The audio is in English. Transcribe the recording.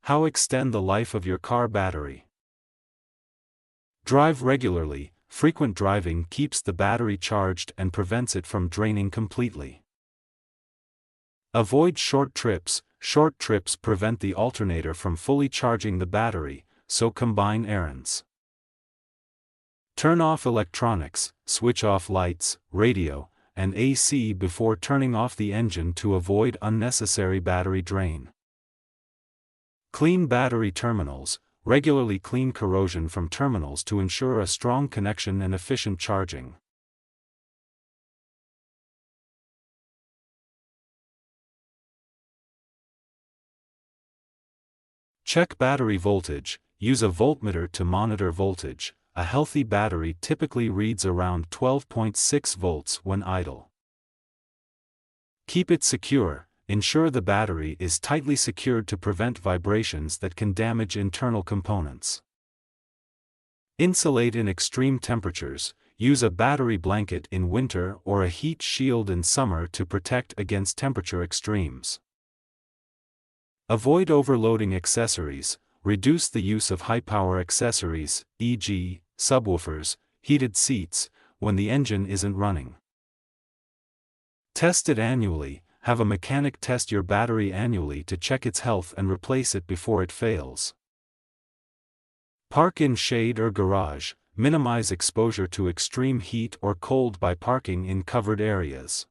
How extend the life of your car battery? Drive regularly. Frequent driving keeps the battery charged and prevents it from draining completely. Avoid short trips. Short trips prevent the alternator from fully charging the battery, so combine errands. Turn off electronics, switch off lights, radio, and AC before turning off the engine to avoid unnecessary battery drain. Clean battery terminals. Regularly clean corrosion from terminals to ensure a strong connection and efficient charging. Check battery voltage. Use a voltmeter to monitor voltage. A healthy battery typically reads around 12.6 volts when idle. Keep it secure. Ensure the battery is tightly secured to prevent vibrations that can damage internal components. Insulate in extreme temperatures. Use a battery blanket in winter or a heat shield in summer to protect against temperature extremes. Avoid overloading accessories. Reduce the use of high-power accessories, e.g., subwoofers, heated seats, when the engine isn't running. Test it annually. Have a mechanic test your battery annually to check its health and replace it before it fails. Park in shade or garage. Minimize exposure to extreme heat or cold by parking in covered areas.